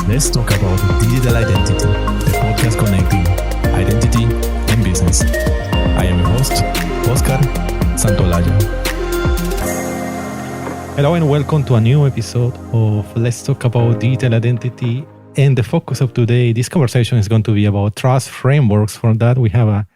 Let's talk about digital identity, the podcast connecting identity and business. I am your host, Oscar Santolaya. Hello and welcome to a new episode of Let's Talk About Digital Identity. And the focus of today, this conversation is going to be about trust frameworks. For that, we have an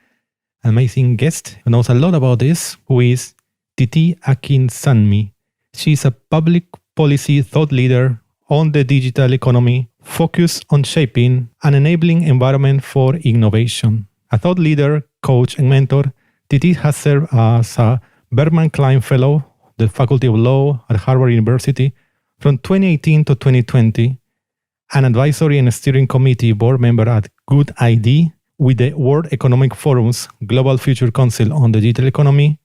amazing guest who knows a lot about this, who is Titi Akinsanmi. She's a public policy thought leader on the digital economy, focused on shaping an enabling environment for innovation. A thought leader, coach, and mentor, Titi has served as a Berkman Klein Fellow, the Faculty of Law at Harvard University, from 2018 to 2020, an advisory and steering committee board member at Good ID with the World Economic Forum's Global Future Council on the Digital Economy,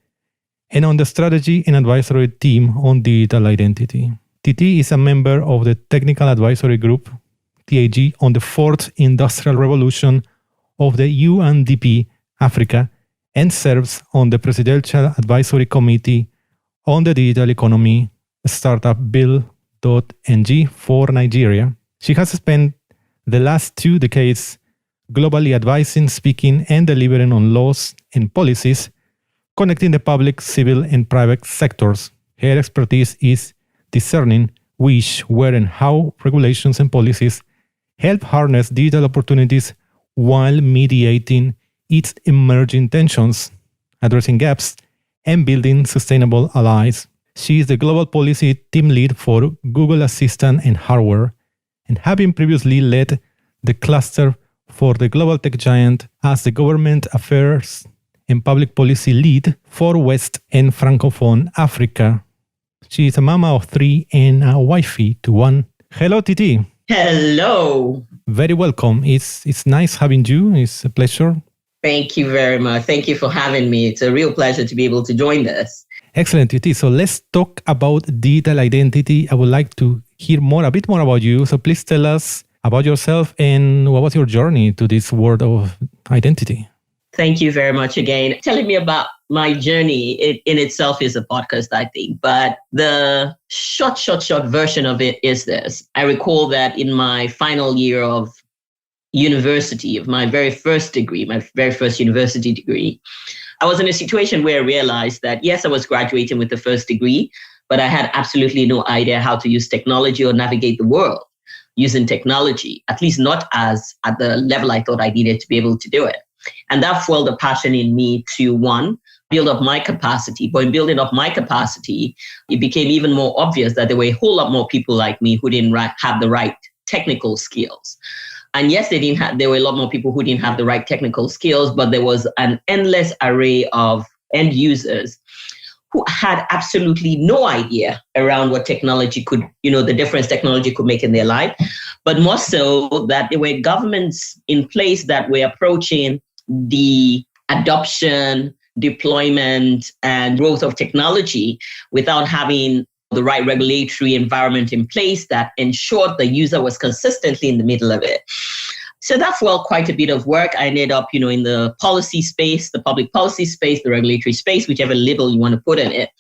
and on the strategy and advisory team on digital identity. Titi is a member of the Technical Advisory Group, TAG, on the Fourth Industrial Revolution of the UNDP Africa, and serves on the Presidential Advisory Committee on the Digital Economy Startup Bill.ng for Nigeria. She has spent the last 2 decades globally advising, speaking, and delivering on laws and policies connecting the public, civil, and private sectors. Her expertise is discerning which, where, and how regulations and policies help harness digital opportunities while mediating its emerging tensions, addressing gaps, and building sustainable allies. She is the global policy team lead for Google Assistant and hardware, and having previously led the cluster for the global tech giant as the government affairs and public policy lead for West and Francophone Africa. She is a mama of 3 and a wifey to 1. Hello, Titi. Hello. Very welcome. It's nice having you. It's a pleasure. Thank you very much. Thank you for having me. It's a real pleasure to be able to join this. Excellent, Titi. So let's talk about digital identity. I would like to hear a bit more about you. So please tell us about yourself and what was your journey to this world of identity? Thank you very much again. Telling me about my journey in itself is a podcast, I think. But the short version of it is this. I recall that in my final year of university, of my very first degree, my very first university degree, I was in a situation where I realized that, yes, I was graduating with the first degree, but I had absolutely no idea how to use technology or navigate the world using technology, at least not as at the level I thought I needed to be able to do it. And that fueled a passion in me to, one, build up my capacity. But in building up my capacity, it became even more obvious that there were a whole lot more people like me who didn't have the right technical skills. And yes, there were a lot more people who didn't have the right technical skills, but there was an endless array of end users who had absolutely no idea around what technology could, the difference technology could make in their life. But more so that there were governments in place that were approaching the adoption, deployment, and growth of technology without having the right regulatory environment in place that ensured the user was consistently in the middle of it. So that fueled quite a bit of work. I ended up, in the policy space, the public policy space, the regulatory space, whichever label you want to put in it.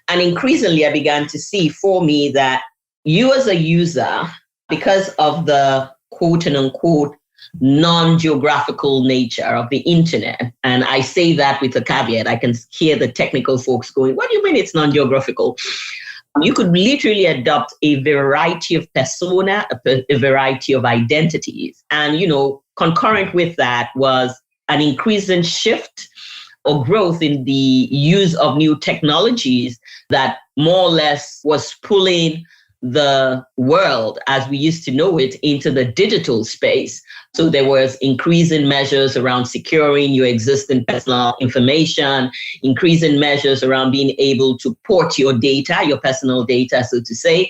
And increasingly, I began to see for me that you as a user, because of the quote and unquote non-geographical nature of the internet, and I say that with a caveat, I can hear the technical folks going, what do you mean it's non-geographical? You could literally adopt a variety of persona, a variety of identities. And, concurrent with that was an increasing shift or growth in the use of new technologies that more or less was pulling the world as we used to know it into the digital space. So there was increasing measures around securing your existing personal information, increasing measures around being able to port your data, your personal data, so to say,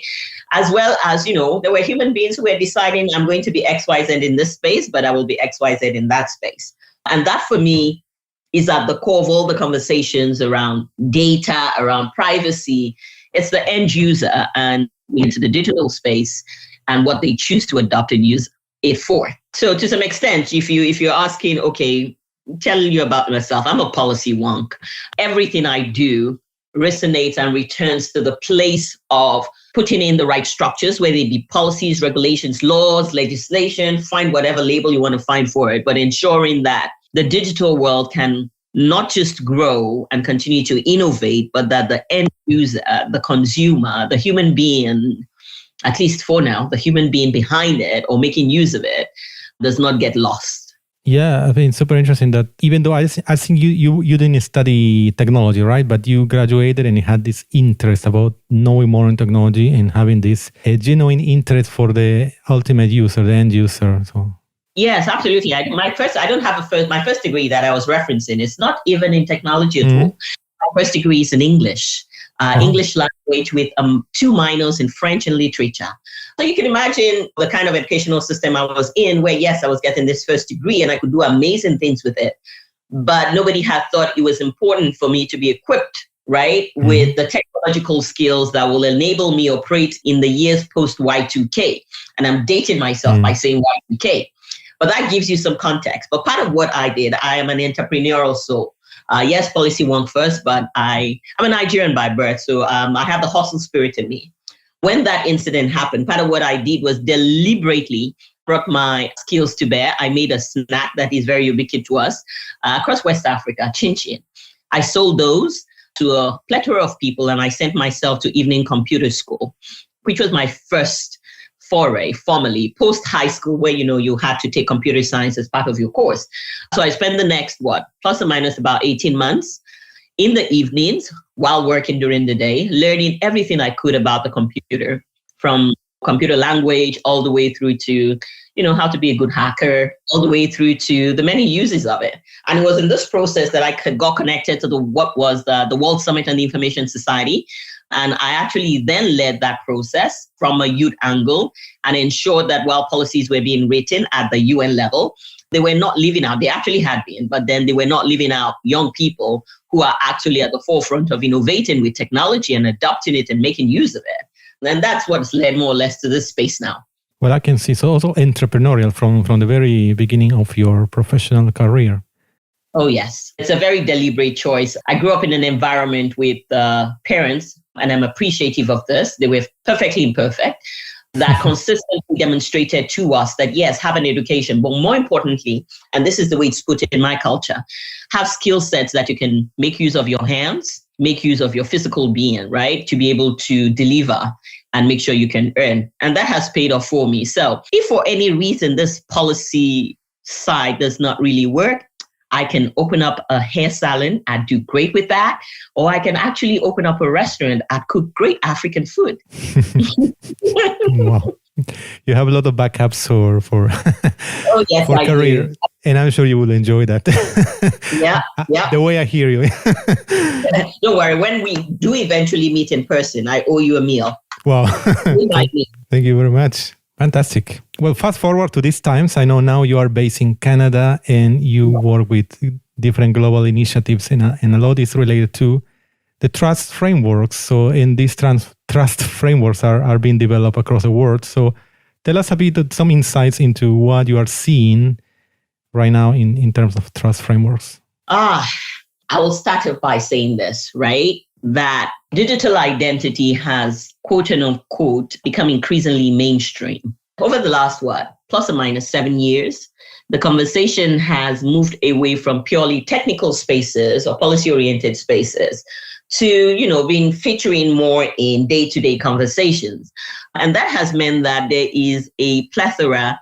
as well as, there were human beings who were deciding I'm going to be XYZ in this space, but I will be XYZ in that space. And that for me is at the core of all the conversations around data, around privacy. It's the end user and into the digital space and what they choose to adopt and use it for. So to some extent, if you're asking, okay, telling you about myself, I'm a policy wonk. Everything I do resonates and returns to the place of putting in the right structures, whether it be policies, regulations, laws, legislation, find whatever label you want to find for it, but ensuring that the digital world can not just grow and continue to innovate, but that the end user, the consumer, the human being, at least for now, the human being behind it or making use of it does not get lost. Yeah, I mean, super interesting that even though I think you didn't study technology, right? But you graduated and you had this interest about knowing more in technology and having this genuine interest for the ultimate user, the end user. So. Yes, absolutely. My first degree that I was referencing is not even in technology at all. My first degree is in English. English language with 2 minors in French and literature. So you can imagine the kind of educational system I was in where, yes, I was getting this first degree and I could do amazing things with it. But nobody had thought it was important for me to be equipped, right, with the technological skills that will enable me operate in the years post Y2K. And I'm dating myself by saying Y2K. But that gives you some context. But part of what I did, I am an entrepreneurial soul. Yes, policy wonk first, but I'm a Nigerian by birth, so I have the hustle spirit in me. When that incident happened, part of what I did was deliberately brought my skills to bear. I made a snack that is very ubiquitous across West Africa, chin chin. I sold those to a plethora of people, and I sent myself to evening computer school, which was my first foray formally post high school, where you had to take computer science as part of your course. So I spent the next plus or minus about 18 months in the evenings while working during the day, learning everything I could about the computer, from computer language all the way through to how to be a good hacker, all the way through to the many uses of it. And it was in this process that I got connected to what was the World Summit on the Information Society. And I actually then led that process from a youth angle and ensured that while policies were being written at the UN level, they were not leaving out. They actually had been, but then they were not leaving out young people who are actually at the forefront of innovating with technology and adopting it and making use of it. And that's what's led more or less to this space now. Well, I can see. So also entrepreneurial from the very beginning of your professional career. Oh, yes. It's a very deliberate choice. I grew up in an environment with parents, and I'm appreciative of this. They were perfectly imperfect, that consistently demonstrated to us that, yes, have an education, but more importantly, and this is the way it's put in my culture, have skill sets that you can make use of your hands, make use of your physical being, right, to be able to deliver and make sure you can earn. And that has paid off for me. So if for any reason this policy side does not really work, I can open up a hair salon and do great with that. Or I can actually open up a restaurant and cook great African food. Wow. You have a lot of backups for yes, for career. Do. And I'm sure you will enjoy that. Yeah. The way I hear you. Don't worry. When we do eventually meet in person, I owe you a meal. Wow. Thank you very much. Fantastic. Well, fast forward to these times. I know now you are based in Canada and you work with different global initiatives, and a lot is related to the trust frameworks. So, in these trust frameworks are being developed across the world. So, tell us a bit of some insights into what you are seeing right now in terms of trust frameworks. I will start off by saying this, right? That digital identity has, quote unquote, become increasingly mainstream. Over the last, plus or minus 7 years, the conversation has moved away from purely technical spaces or policy-oriented spaces to, being featuring more in day-to-day conversations. And that has meant that there is a plethora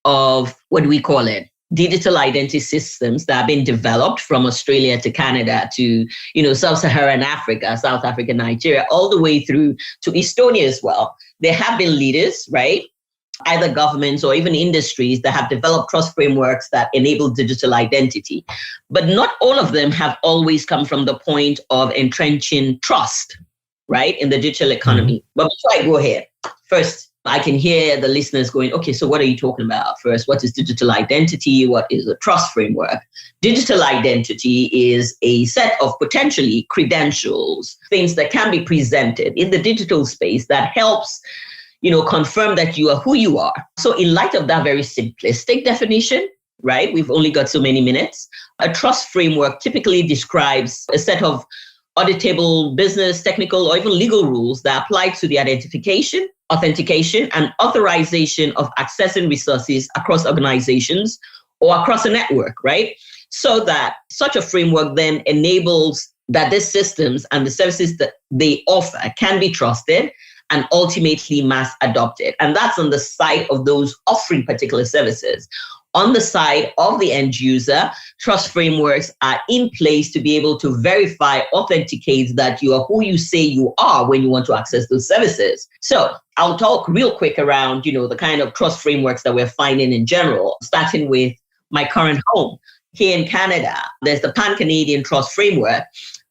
of, what do we call it? Digital identity systems that have been developed from Australia to Canada to, Sub-Saharan Africa, South Africa, Nigeria, all the way through to Estonia as well. There have been leaders, right? Either governments or even industries that have developed trust frameworks that enable digital identity. But not all of them have always come from the point of entrenching trust, right, in the digital economy. But before I go here, first, I can hear the listeners going, okay, so what are you talking about? First, what is digital identity? What is a trust framework? Digital identity is a set of potentially credentials, things that can be presented in the digital space that helps, confirm that you are who you are. So in light of that very simplistic definition, right, we've only got so many minutes, a trust framework typically describes a set of auditable business, technical, or even legal rules that apply to the identification, authentication, and authorization of accessing resources across organizations or across a network, right? So that such a framework then enables that these systems and the services that they offer can be trusted and ultimately mass adopted. And that's on the side of those offering particular services. On the side of the end user, trust frameworks are in place to be able to verify, authenticate that you are who you say you are when you want to access those services. So I'll talk real quick around, the kind of trust frameworks that we're finding in general, starting with my current home. Here in Canada, there's the Pan-Canadian Trust Framework,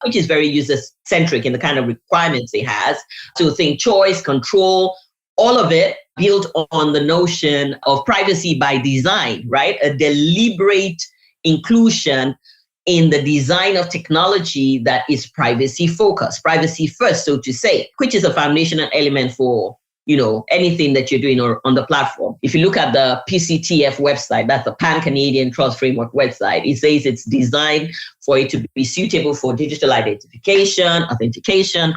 which is very user-centric in the kind of requirements it has. So think choice, control, all of it built on the notion of privacy by design, right? A deliberate inclusion in the design of technology that is privacy focused, privacy first, so to say, which is a foundational element for anything that you're doing on the platform. If you look at the PCTF website, that's the Pan-Canadian Trust Framework website, it says it's designed for it to be suitable for digital identification, authentication,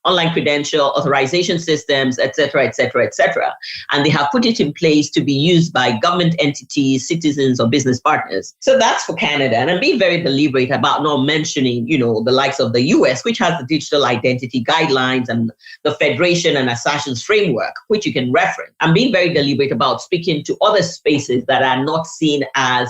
online credential, authorization systems, et cetera, et cetera, et cetera. And they have put it in place to be used by government entities, citizens, or business partners. So that's for Canada. And I'm being very deliberate about not mentioning, the likes of the US, which has the digital identity guidelines and the Federation and Assertions framework, which you can reference. I'm being very deliberate about speaking to other spaces that are not seen as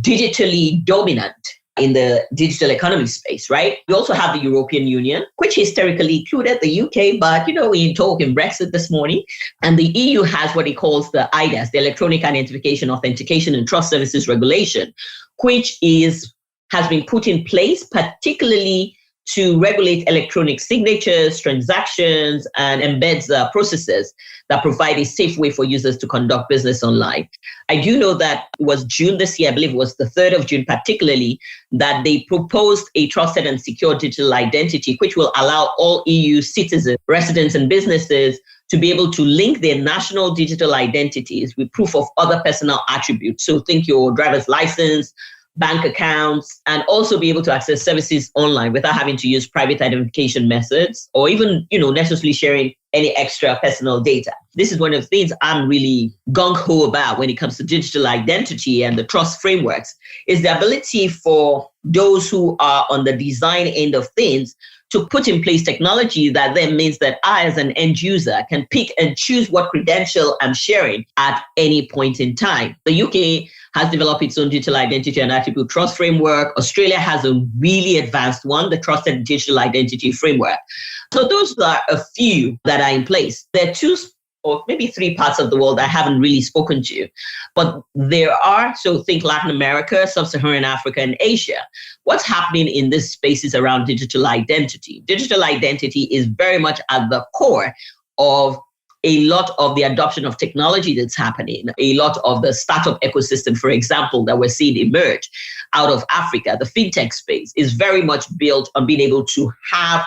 digitally dominant in the digital economy space, right? We also have the European Union, which historically included the UK, but, we talk in Brexit this morning. And the EU has what it calls the eIDAS, the Electronic Identification, Authentication, and Trust Services Regulation, which has been put in place particularly to regulate electronic signatures, transactions, and embeds processes that provide a safe way for users to conduct business online. I do know that it was June this year, I believe it was the 3rd of June particularly, that they proposed a trusted and secure digital identity, which will allow all EU citizens, residents, and businesses to be able to link their national digital identities with proof of other personal attributes. So think your driver's license, bank accounts, and also be able to access services online without having to use private identification methods or even, necessarily sharing any extra personal data. This is one of the things I'm really gung-ho about when it comes to digital identity and the trust frameworks, is the ability for those who are on the design end of things to put in place technology that then means that I, as an end user, can pick and choose what credential I'm sharing at any point in time. The UK has developed its own digital identity and attribute trust framework. Australia has a really advanced one, the Trusted Digital Identity Framework. So those are a few that are in place. There are 2 or maybe 3 parts of the world I haven't really spoken to, but there are, so think Latin America, Sub-Saharan Africa, and Asia. What's happening in this space is around digital identity. Digital identity is very much at the core of a lot of the adoption of technology that's happening, a lot of the startup ecosystem, for example, that we're seeing emerge out of Africa. The fintech space is very much built on being able to have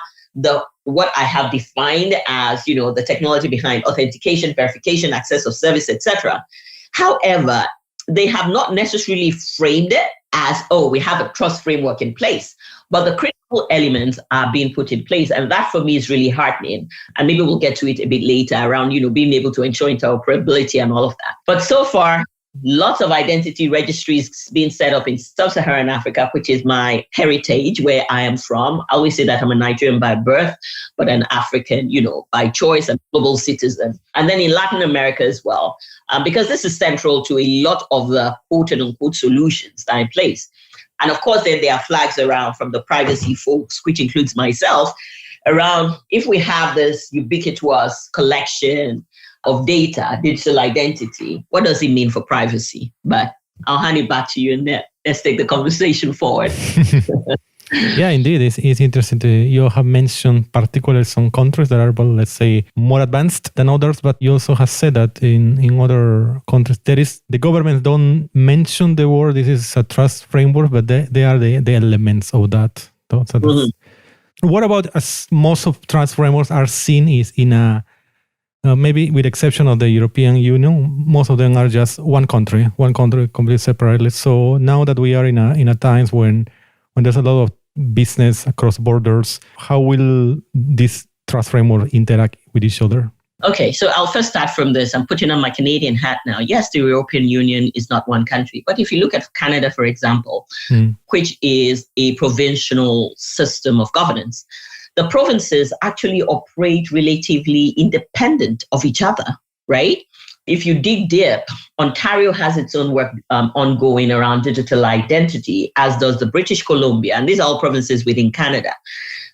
what I have defined as, the technology behind authentication, verification, access of service, etc. However, they have not necessarily framed it as, we have a trust framework in place, but the critical elements are being put in place. And that for me is really heartening. And maybe we'll get to it a bit later around, being able to ensure interoperability and all of that. But so far, lots of identity registries being set up in Sub-Saharan Africa, which is my heritage, where I am from. I always say that I'm a Nigerian by birth, but an African, by choice, and global citizen. And then in Latin America as well, because this is central to a lot of the quote-unquote solutions that are in place. And of course, then there are flags around from the privacy folks, which includes myself, around if we have this ubiquitous collection of data, digital identity, what does it mean for privacy? But I'll hand it back to you and let's take the conversation forward. Yeah, indeed. It's interesting. You have mentioned particularly some countries that are, let's say, more advanced than others, but you also have said that in other countries, the governments don't mention the word, this is a trust framework, but they are the elements of that. So what about, as most of trust frameworks are seen, is in a, maybe with exception of the European Union, most of them are just one country completely separately. So now that we are in a times when there's a lot of business across borders. How will this trust framework interact with each other? Okay, so I'll first start from this. I'm putting on my Canadian hat now. Yes, the European Union is not one country. But if you look at Canada, for example, which is a provincial system of governance, the provinces actually operate relatively independent of each other, right? If you dig deep, Ontario has its own work ongoing around digital identity, as does the British Columbia. And these are all provinces within Canada.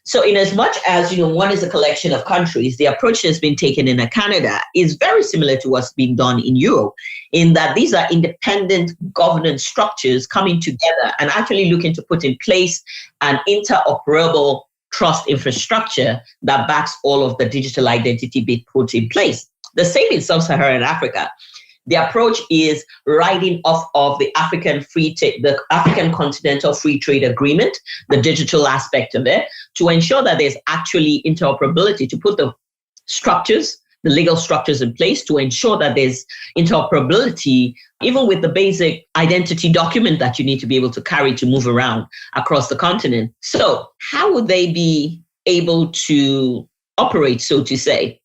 So in as much as, one is a collection of countries, the approach that's been taken in Canada is very similar to what's being done in Europe, in that these are independent governance structures coming together and actually looking to put in place an interoperable trust infrastructure that backs all of the digital identity being put in place. The same in Sub-Saharan Africa. The approach is riding off of the African Continental Free Trade Agreement, the digital aspect of it, to ensure that there's actually interoperability, to put the structures, the legal structures in place to ensure that there's interoperability, even with the basic identity document that you need to be able to carry to move around across the continent. So how would they be able to operate, so to say?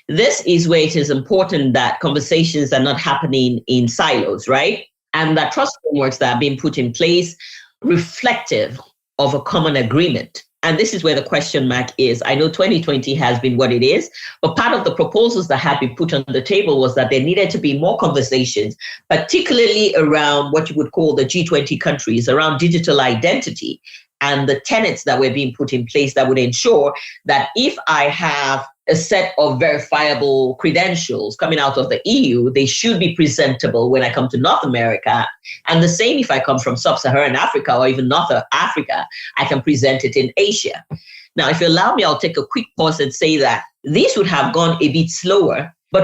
This is where it is important that conversations are not happening in silos, right? And that trust frameworks that are being put in place reflective of a common agreement. And this is where the question mark is. I know 2020 has been what it is, but part of the proposals that had been put on the table was that there needed to be more conversations, particularly around what you would call the G20 countries, around digital identity and the tenets that were being put in place that would ensure that if I have a set of verifiable credentials coming out of the EU, they should be presentable when I come to North America. And the same if I come from Sub-Saharan Africa or even North Africa, I can present it in Asia. Now, if you allow me, I'll take a quick pause and say that this would have gone a bit slower. But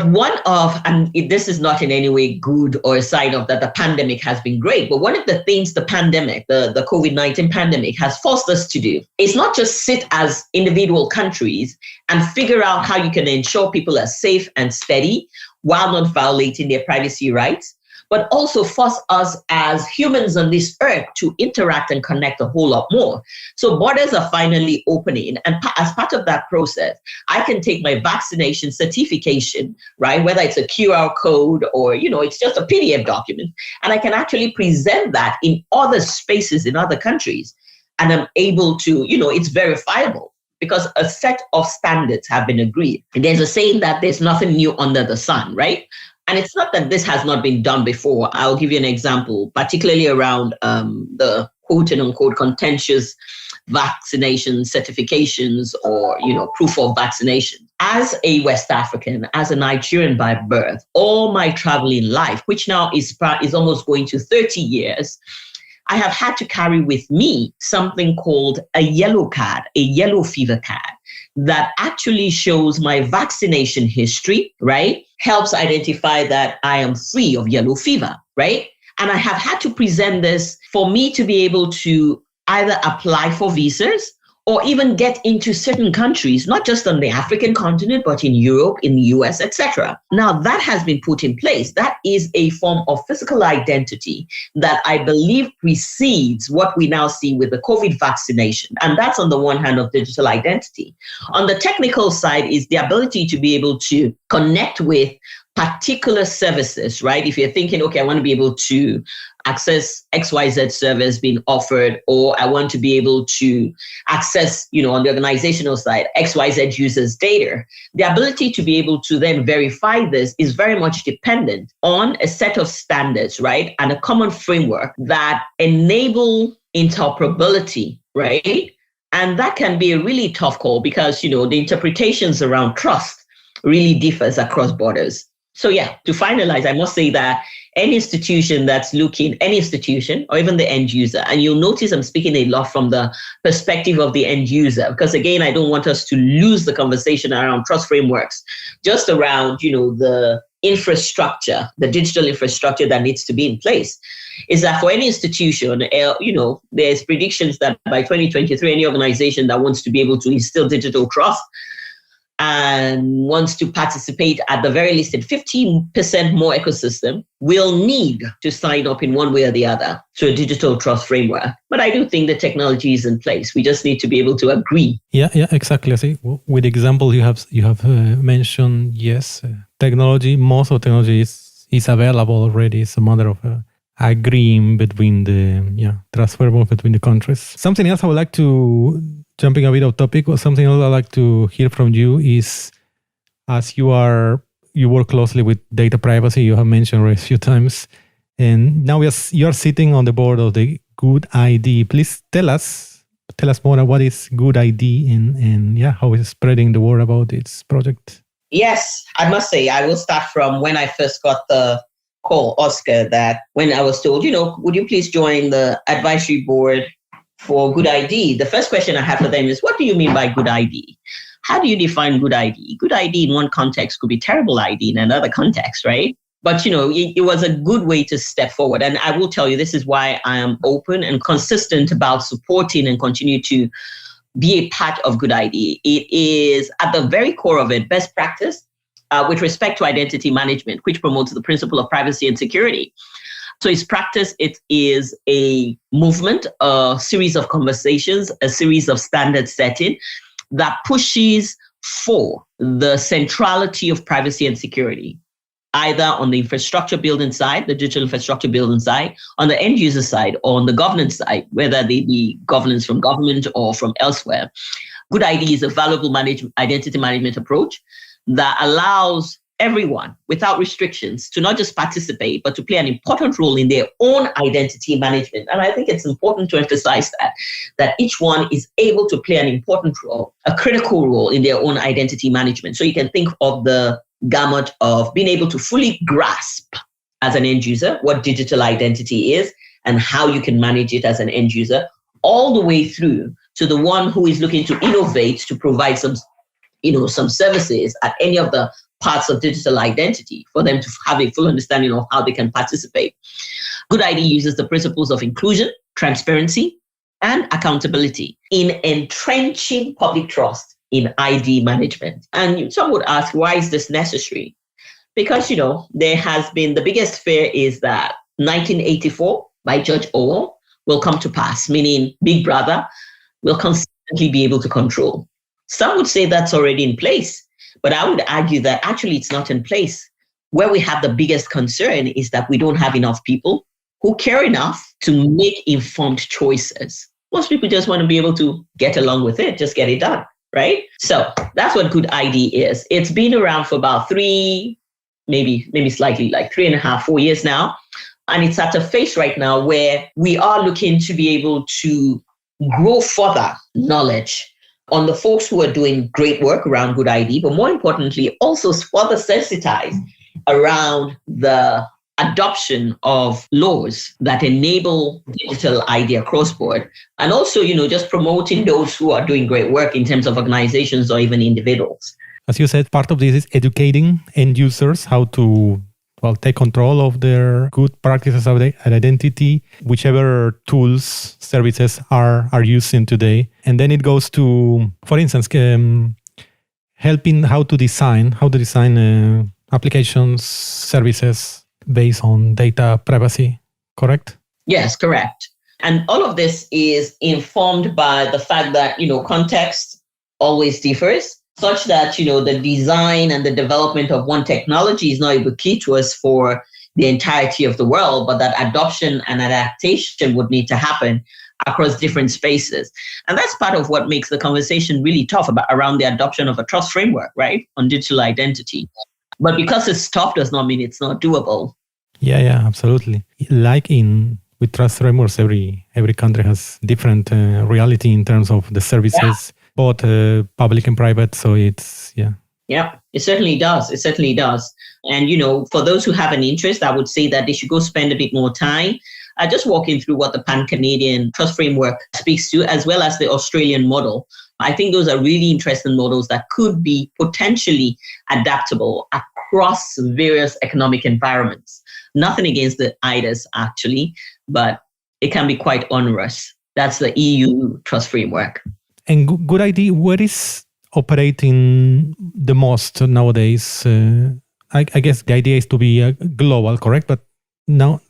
and this is not in any way good or a sign of that the pandemic has been great, but one of the things the pandemic, the COVID-19 pandemic has forced us to do is not just sit as individual countries and figure out how you can ensure people are safe and steady while not violating their privacy rights, but also force us as humans on this earth to interact and connect a whole lot more. So borders are finally opening. And as part of that process, I can take my vaccination certification, right? Whether it's a QR code or, it's just a PDF document. And I can actually present that in other spaces in other countries. And I'm able to, it's verifiable because a set of standards have been agreed. And there's a saying that there's nothing new under the sun, right? And it's not that this has not been done before. I'll give you an example, particularly around the quote and unquote contentious vaccination certifications or, proof of vaccination. As a West African, as a Nigerian by birth, all my traveling life, which now is almost going to 30 years, I have had to carry with me something called a yellow card, a yellow fever card, that actually shows my vaccination history, right? Helps identify that I am free of yellow fever, right? And I have had to present this for me to be able to either apply for visas or even get into certain countries, not just on the African continent, but in Europe, in the US, etc. Now that has been put in place. That is a form of physical identity that I believe precedes what we now see with the COVID vaccination. And that's on the one hand of digital identity. On the technical side is the ability to be able to connect with particular services, right? If you're thinking, okay, I want to be able to access XYZ service being offered, or I want to be able to access, on the organizational side, XYZ users' data. The ability to be able to then verify this is very much dependent on a set of standards, right? And a common framework that enable interoperability, right? And that can be a really tough call because, the interpretations around trust really differs across borders. So yeah, to finalize, I must say that any institution or even the end user, and you'll notice I'm speaking a lot from the perspective of the end user, because again, I don't want us to lose the conversation around trust frameworks, just around, the infrastructure, the digital infrastructure that needs to be in place. Is that for any institution, there's predictions that by 2023, any organization that wants to be able to instill digital trust and wants to participate at the very least in 15% more ecosystem will need to sign up in one way or the other to a digital trust framework. But I do think the technology is in place. We just need to be able to agree. Yeah, exactly. I see. With the example you have mentioned, yes, technology. Most of technology is available already. It's a matter of agreeing between the trust framework between the countries. Something else I would like to, jumping a bit off topic, or something else I'd like to hear from you is, as you work closely with data privacy, you have mentioned a few times, and now you are sitting on the board of the Good ID. Please tell us more about what is Good ID and how it's spreading the word about its project. Yes, I must say, I will start from when I first got the call, Oscar, that when I was told, would you please join the advisory board for Good ID? The first question I had for them is, what do you mean by Good ID? How do you define Good ID? Good ID in one context could be terrible ID in another context, right? But, it was a good way to step forward. And I will tell you, this is why I am open and consistent about supporting and continue to be a part of Good ID. It is at the very core of it, best practice with respect to identity management, which promotes the principle of privacy and security. So its practice, it is a movement, a series of conversations, a series of standard setting that pushes for the centrality of privacy and security, either on the infrastructure building side, the digital infrastructure building side, on the end user side, or on the governance side, whether they be governance from government or from elsewhere. Good ID is a valuable identity management approach that allows everyone without restrictions to not just participate, but to play an important role in their own identity management. And I think it's important to emphasize that each one is able to play an important role, a critical role in their own identity management. So you can think of the gamut of being able to fully grasp as an end user what digital identity is and how you can manage it as an end user, all the way through to the one who is looking to innovate to provide some services at any of the parts of digital identity for them to have a full understanding of how they can participate. Good ID uses the principles of inclusion, transparency, and accountability in entrenching public trust in ID management. And some would ask, why is this necessary? Because, there has been, the biggest fear is that 1984 by George Orwell will come to pass, meaning Big Brother will constantly be able to control. Some would say that's already in place, but I would argue that actually it's not in place. Where we have the biggest concern is that we don't have enough people who care enough to make informed choices. Most people just want to be able to get along with it, just get it done, right? So that's what Good ID is. It's been around for about maybe slightly like 3.5, 4 years now. And it's at a phase right now where we are looking to be able to grow further knowledge on the folks who are doing great work around Good ID, but more importantly, also further sensitize around the adoption of laws that enable digital ID across board. And also, just promoting those who are doing great work in terms of organizations or even individuals. As you said, part of this is educating end users how to take control of their good practices of identity, whichever tools, services are using today. And then it goes to, for instance, helping how to design applications, services based on data privacy, correct? Yes, correct. And all of this is informed by the fact that, context always differs, such that, the design and the development of one technology is not ubiquitous for the entirety of the world, but that adoption and adaptation would need to happen across different spaces. And that's part of what makes the conversation really tough around the adoption of a trust framework, right, on digital identity. But because it's tough does not mean it's not doable. Yeah, absolutely. Like with trust frameworks, every country has different reality in terms of the services, both public and private. So it's, Yeah, it certainly does. It certainly does. And, for those who have an interest, I would say that they should go spend a bit more time just walking through what the Pan-Canadian Trust Framework speaks to, as well as the Australian model. I think those are really interesting models that could be potentially adaptable across various economic environments. Nothing against the IDAS, actually, but it can be quite onerous. That's the EU Trust Framework. And Good ID, where is operating the most nowadays? I guess the idea is to be global, correct? But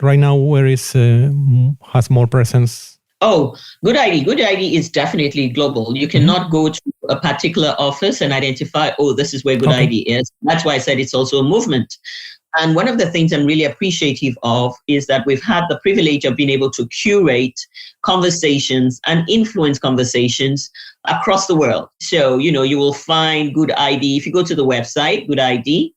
right now, where has more presence? Oh, Good ID. Good ID is definitely global. You cannot go to a particular office and identify, oh, this is where Good ID is. That's why I said it's also a movement. And one of the things I'm really appreciative of is that we've had the privilege of being able to curate conversations and influence conversations across the world. So, you will find Good ID. If you go to the website, Good ID,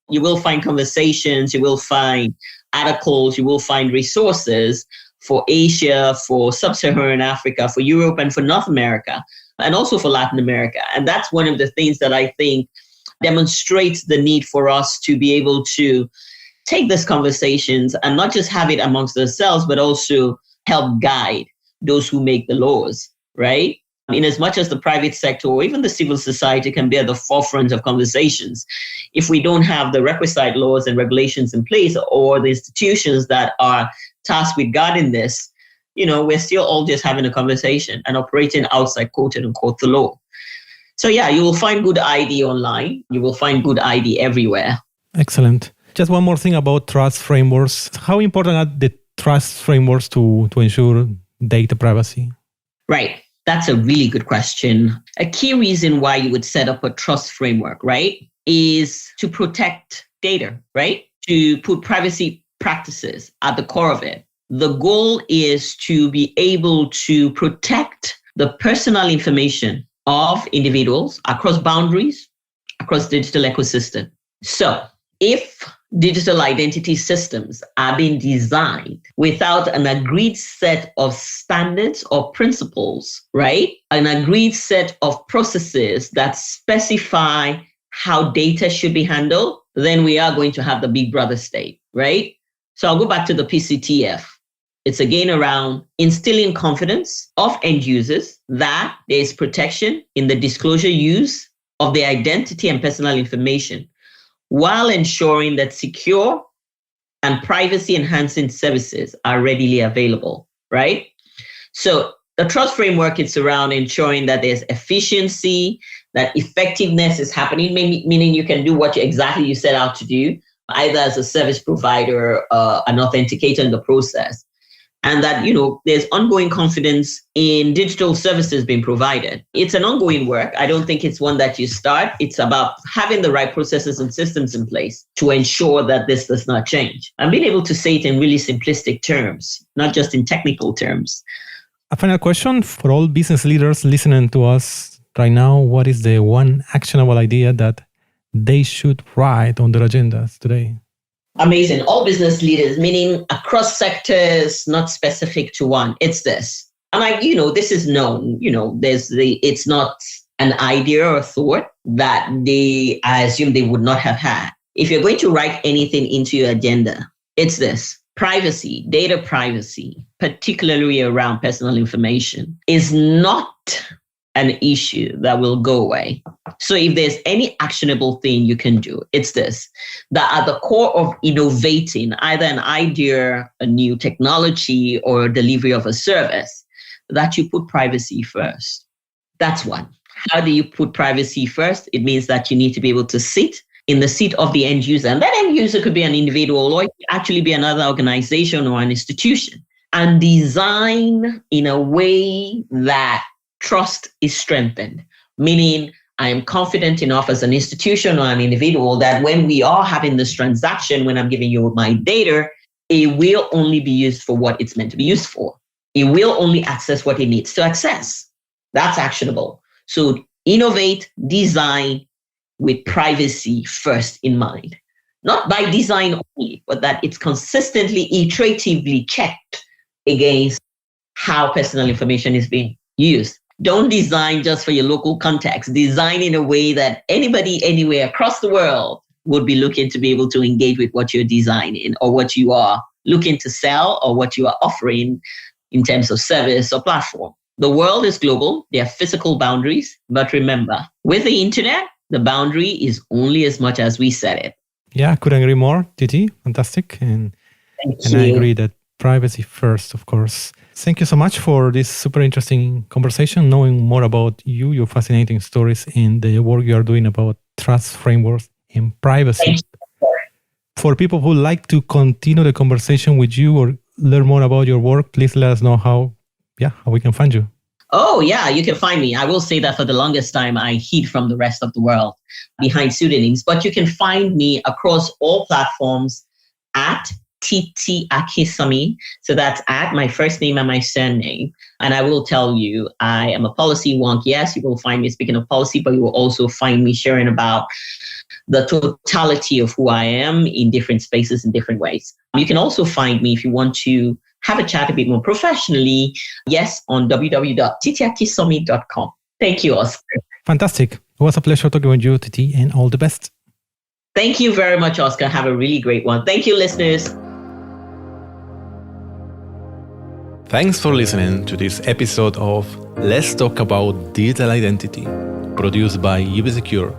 you will find conversations, you will find articles, you will find resources for Asia, for Sub-Saharan Africa, for Europe, and for North America, and also for Latin America. And that's one of the things that I think demonstrates the need for us to be able to take these conversations and not just have it amongst ourselves, but also help guide those who make the laws, right? In as much as the private sector or even the civil society can be at the forefront of conversations, if we don't have the requisite laws and regulations in place or the institutions that are tasked with guarding this, we're still all just having a conversation and operating outside quote unquote the law. So yeah, you will find Good ID online. You will find Good ID everywhere. Excellent. Just one more thing about trust frameworks. How important are the trust frameworks to ensure data privacy? Right. That's a really good question. A key reason why you would set up a trust framework, right, is to protect data, right? To put privacy practices at the core of it. The goal is to be able to protect the personal information of individuals across boundaries, across digital ecosystem. So if digital identity systems are being designed without an agreed set of standards or principles, right? An agreed set of processes that specify how data should be handled, then we are going to have the big brother state, right? So I'll go back to the PCTF. It's again around instilling confidence of end users that there is protection in the disclosure use of their identity and personal information, while ensuring that secure and privacy-enhancing services are readily available, right? So the trust framework is around ensuring that there's efficiency, that effectiveness is happening, meaning you can do what exactly you set out to do, either as a service provider, an authenticator in the process. And that, there's ongoing confidence in digital services being provided. It's an ongoing work. I don't think it's one that you start. It's about having the right processes and systems in place to ensure that this does not change. And being able to say it in really simplistic terms, not just in technical terms. A final question for all business leaders listening to us right now. What is the one actionable idea that they should write on their agendas today? Amazing. All business leaders, meaning across sectors, not specific to one. It's this. And this is known, it's not an idea or thought that I assume they would not have had. If you're going to write anything into your agenda, it's this. Privacy, data privacy, particularly around personal information, is not an issue that will go away. So if there's any actionable thing you can do, it's this, that at the core of innovating either an idea, a new technology, or delivery of a service, that you put privacy first. That's one. How do you put privacy first? It means that you need to be able to sit in the seat of the end user. And that end user could be an individual or it could actually be another organization or an institution, and design in a way that trust is strengthened, meaning I am confident enough as an institution or an individual that when we are having this transaction, when I'm giving you my data, it will only be used for what it's meant to be used for. It will only access what it needs to access. That's actionable. So innovate, design with privacy first in mind. Not by design only, but that it's consistently, iteratively checked against how personal information is being used. Don't design just for your local context. Design in a way that anybody anywhere across the world would be looking to be able to engage with what you're designing or what you are looking to sell or what you are offering in terms of service or platform. The world is global. There are physical boundaries. But remember, with the internet, the boundary is only as much as we set it. Yeah, I couldn't agree more, Titi. Fantastic. And I agree that privacy first, of course. Thank you so much for this super interesting conversation, knowing more about you, your fascinating stories, and the work you are doing about trust frameworks and privacy. Thank you. For people who like to continue the conversation with you or learn more about your work, please let us know how we can find you. Oh, yeah, you can find me. I will say that for the longest time, I hid from the rest of the world behind pseudonyms, but you can find me across all platforms at Titi Akinsami. So that's at my first name and my surname. And I will tell you, I am a policy wonk. Yes, you will find me speaking of policy, but you will also find me sharing about the totality of who I am in different spaces in different ways. You can also find me if you want to have a chat a bit more professionally, yes, on www.titiakinsami.com. Thank you, Oscar. Fantastic. It was a pleasure talking with you, Titi, and all the best. Thank you very much, Oscar. Have a really great one. Thank you, listeners. Thanks for listening to this episode of Let's Talk About Digital Identity, produced by UbiSecure.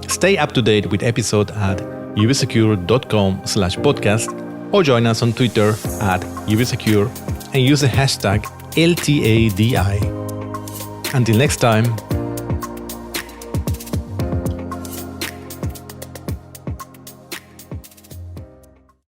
Stay up to date with episodes at ubisecure.com/podcast or join us on Twitter at UbiSecure and use the hashtag LTADI. Until next time,